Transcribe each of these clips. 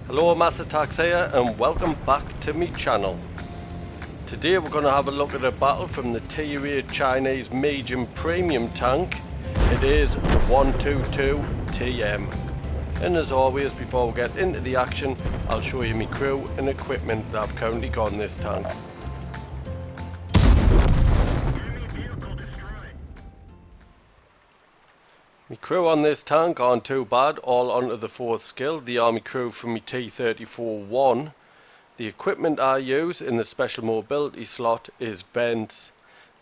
Hello, Master Tax here and welcome back to my channel. Today we're going to have a look at a battle from the Tier 8 Chinese medium premium tank. It is the 122 TM. And as always, before we get into the action, I'll show you my crew and equipment that I've currently got in this tank. My crew on this tank aren't too bad, all onto the 4th skill. The army crew from my T-34-1. The equipment I use in the special mobility slot is vents.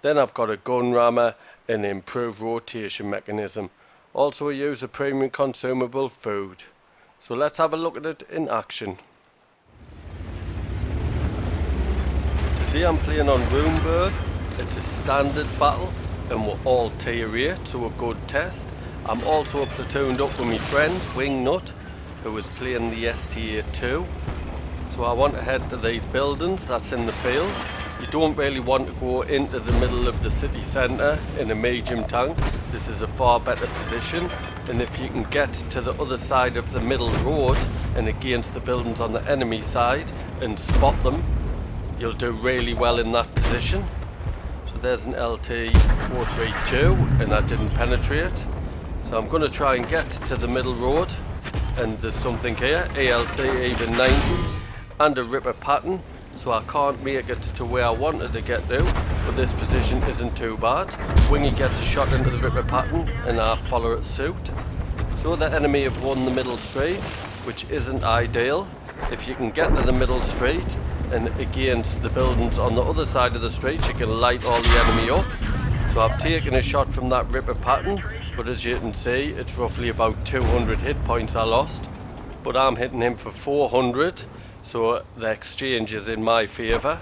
Then I've got a gun rammer and improved rotation mechanism. Also I use a premium consumable food. So let's have a look at it in action. Today I'm playing on Runeberg. It's a standard battle and we're all tier 8, so a good test. I'm also platooned up with my friend Wingnut, who is playing the STA2. So I want to head to these buildings that's in the field. You don't really want to go into the middle of the city centre in a medium tank. This is a far better position, and if you can get to the other side of the middle road and against the buildings on the enemy side and spot them, you'll do really well in that position. So there's an LT-432 and I didn't penetrate. So I'm going to try and get to the middle road, and there's something here, ALC even 90 and a ripper pattern, so I can't make it to where I wanted to get to, but this position isn't too bad. Wingy gets a shot into the ripper pattern and I follow it suit. So the enemy have won the middle straight, which isn't ideal. If you can get to the middle straight and against the buildings on the other side of the straight, you can light all the enemy up. So I've taken a shot from that ripper pattern, but as you can see, it's roughly about 200 hit points I lost. But I'm hitting him for 400, so the exchange is in my favour.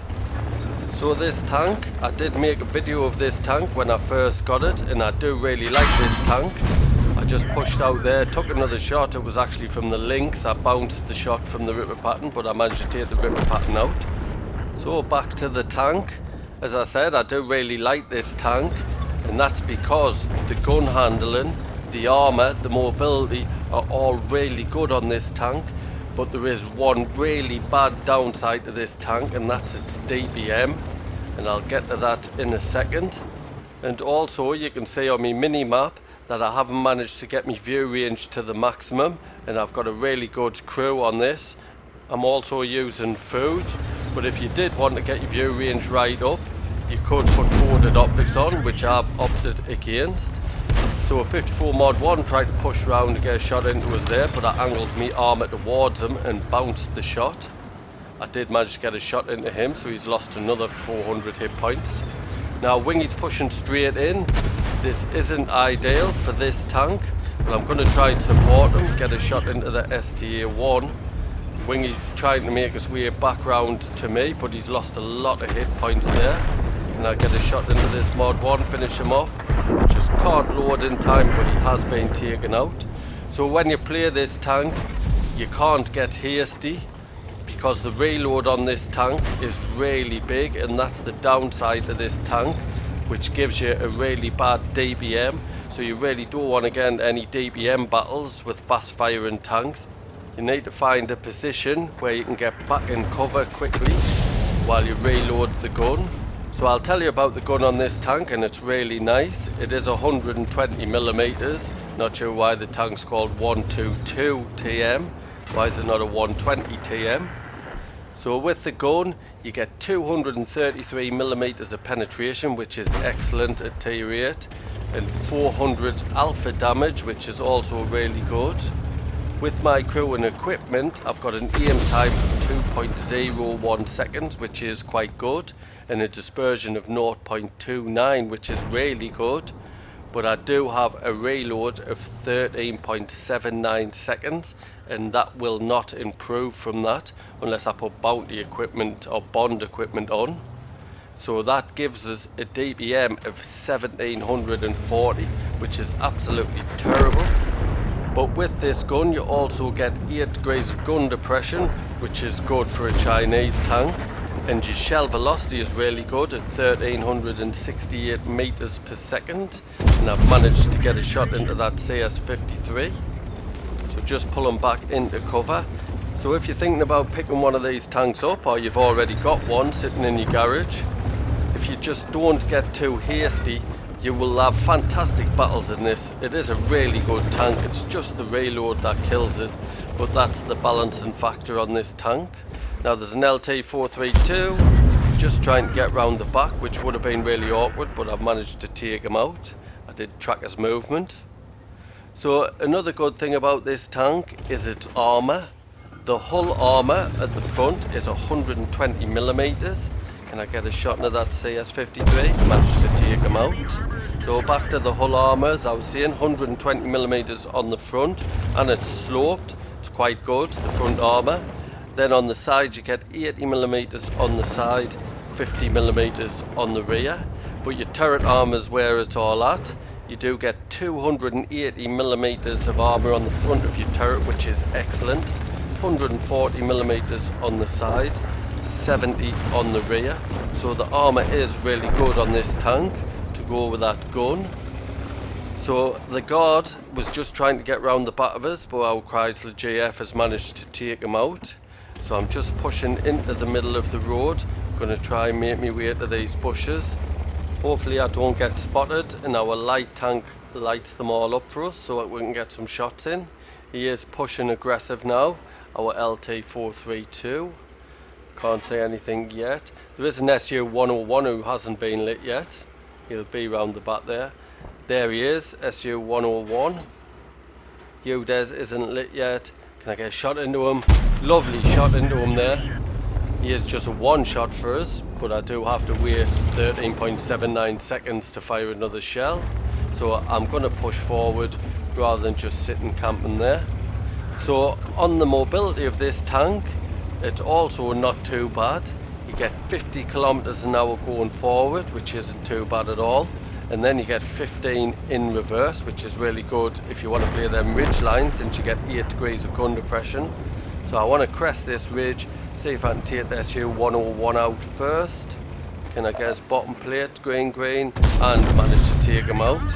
So this tank, I did make a video of this tank when I first got it, and I do really like this tank. I just pushed out there, took another shot. It was actually from the links. I bounced the shot from the ripper pattern, but I managed to take the ripper pattern out. So back to the tank. As I said, I do really like this tank, and that's because the gun handling, the armour, the mobility are all really good on this tank. But there is one really bad downside to this tank, and that's its DPM, and I'll get to that in a second. And also you can see on my mini map that I haven't managed to get my view range to the maximum, and I've got a really good crew on this. I'm also using food, but if you did want to get your view range right up, you could put coded optics on, which I've opted against. So a 54 mod 1 tried to push round to get a shot into us there, but I angled me armour towards him and bounced the shot. I did manage to get a shot into him, so he's lost another 400 hit points. Now Wingy's pushing straight in. This isn't ideal for this tank, but I'm going to try and support him, get a shot into the STA1. Wingy's trying to make his way back round to me, but he's lost a lot of hit points there. And I'll get a shot into this mod 1, finish him off. Just can't load in time, but he has been taken out. So when you play this tank, you can't get hasty, because the reload on this tank is really big, and that's the downside to this tank, which gives you a really bad DPM. So you really don't want to get into any DPM battles with fast firing tanks. You need to find a position where you can get back in cover quickly while you reload the gun. So I'll tell you about the gun on this tank, and it's really nice. It is 120mm. Not sure why the tank's called 122 TM. Why is it not a 120 TM? So with the gun, you get 233mm of penetration, which is excellent at tier 8, and 400 alpha damage, which is also really good. With my crew and equipment, I've got an aim time of 2.01 seconds, which is quite good, and a dispersion of 0.29, which is really good. But I do have a reload of 13.79 seconds, and that will not improve from that unless I put bounty equipment or bond equipment on. So that gives us a DPM of 1740, which is absolutely terrible. But with this gun you also get 8 degrees of gun depression, which is good for a Chinese tank, and your shell velocity is really good at 1368 meters per second, and I've managed to get a shot into that CS-53. So just pulling back into cover. So if you're thinking about picking one of these tanks up, or you've already got one sitting in your garage, if you just don't get too hasty, you will have fantastic battles in this. It is a really good tank. It's just the reload that kills it, but that's the balancing factor on this tank. Now there's an LT432 just trying to get round the back, which would have been really awkward, but I've managed to take him out. I did track his movement. So another good thing about this tank is its armour. The hull armour at the front is 120mm. Can I get a shot into that CS53? Managed to take him out. So back to the hull armour, as I was saying, 120mm on the front, and it's sloped. It's quite good, the front armour. Then on the side you get 80mm on the side, 50mm on the rear. But your turret armour is where it's all at. You do get 280mm of armour on the front of your turret, which is excellent. 140mm on the side, 70 on the rear. So the armour is really good on this tank to go with that gun. So the guard was just trying to get round the back of us, but our Chrysler GF has managed to take him out. So I'm just pushing into the middle of the road. Going to try and make my way to these bushes. Hopefully I don't get spotted and our light tank lights them all up for us so that we can get some shots in. He is pushing aggressive now, our LT432. Can't say anything yet. There is an SU-101 who hasn't been lit yet. He'll be round the back there. There he is, SU-101. UDES isn't lit yet. Can I get a shot into him? Lovely shot into him there. He is just a one shot for us, but I do have to wait 13.79 seconds to fire another shell. So I'm going to push forward rather than just sitting camping there. So on the mobility of this tank, it's also not too bad. You get 50 kilometers an hour going forward, which isn't too bad at all. And then you get 15 in reverse, which is really good if you want to play them ridge lines, since you get 8 degrees of gun depression. So I want to crest this ridge, see if I can take the SU-101 out first. Can I get his bottom plate, green, and manage to take him out.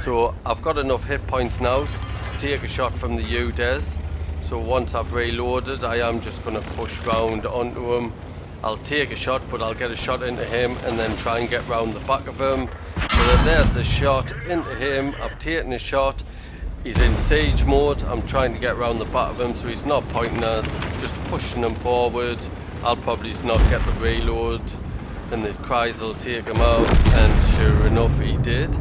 So I've got enough hit points now to take a shot from the UDES. So once I've reloaded, I am just going to push round onto him. I'll take a shot, but I'll get a shot into him and then try and get round the back of him. So then there's the shot into him. I've taken a shot. He's in siege mode. I'm trying to get round the back of him so he's not pointing us, just pushing him forward. I'll probably not get the reload and the Chrysler will take him out, and sure enough he did.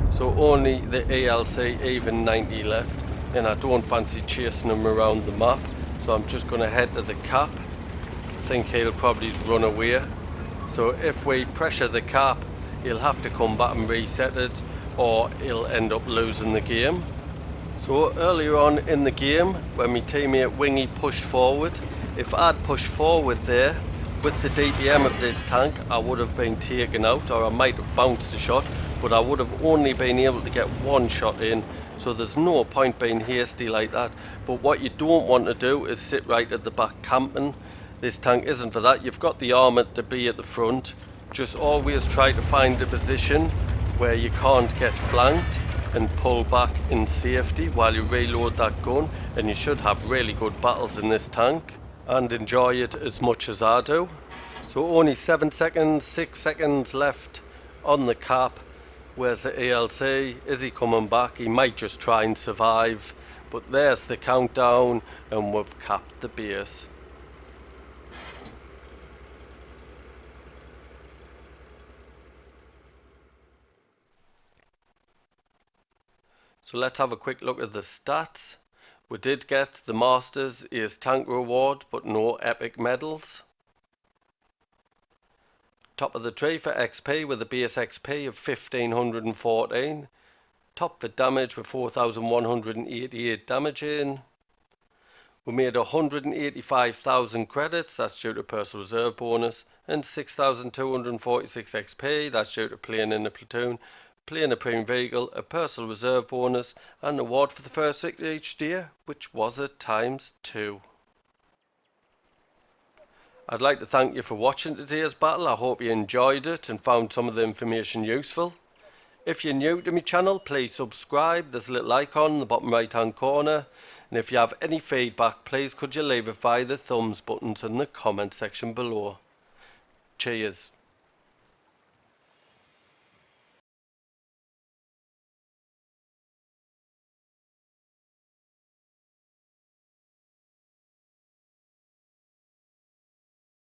So only the ALC even 90 left, and I don't fancy chasing him around the map, so I'm just going to head to the cap. I think he'll probably run away. So if we pressure the cap, he'll have to come back and reset it, or he'll end up losing the game. So earlier on in the game, when my teammate Wingy pushed forward, if I'd pushed forward there, with the DPM of this tank, I would have been taken out, or I might have bounced a shot, but I would have only been able to get one shot in, so there's no point being hasty like that. But what you don't want to do is sit right at the back camping. This tank isn't for that. You've got the armour to be at the front. Just always try to find a position where you can't get flanked and pull back in safety while you reload that gun, and you should have really good battles in this tank and enjoy it as much as I do. So only 7 seconds, 6 seconds left on the cap. Where's the ALC? Is he coming back? He might just try and survive, but there's the countdown and we've capped the base. So let's have a quick look at the stats. We did get the Masters Ace Tank reward, but no epic medals. Top of the tree for XP with a base XP of 1514. Top for damage with 4188 damage in. We made 185,000 credits, that's due to personal reserve bonus, and 6,246 XP, that's due to playing in a platoon, playing a premium vehicle, a personal reserve bonus, and an award for the first victory each day, which was at ×2. I'd like to thank you for watching today's battle. I hope you enjoyed it and found some of the information useful. If you're new to my channel, please subscribe. There's a little icon in the bottom right hand corner. And if you have any feedback, please could you leave it via the thumbs buttons in the comment section below. Cheers.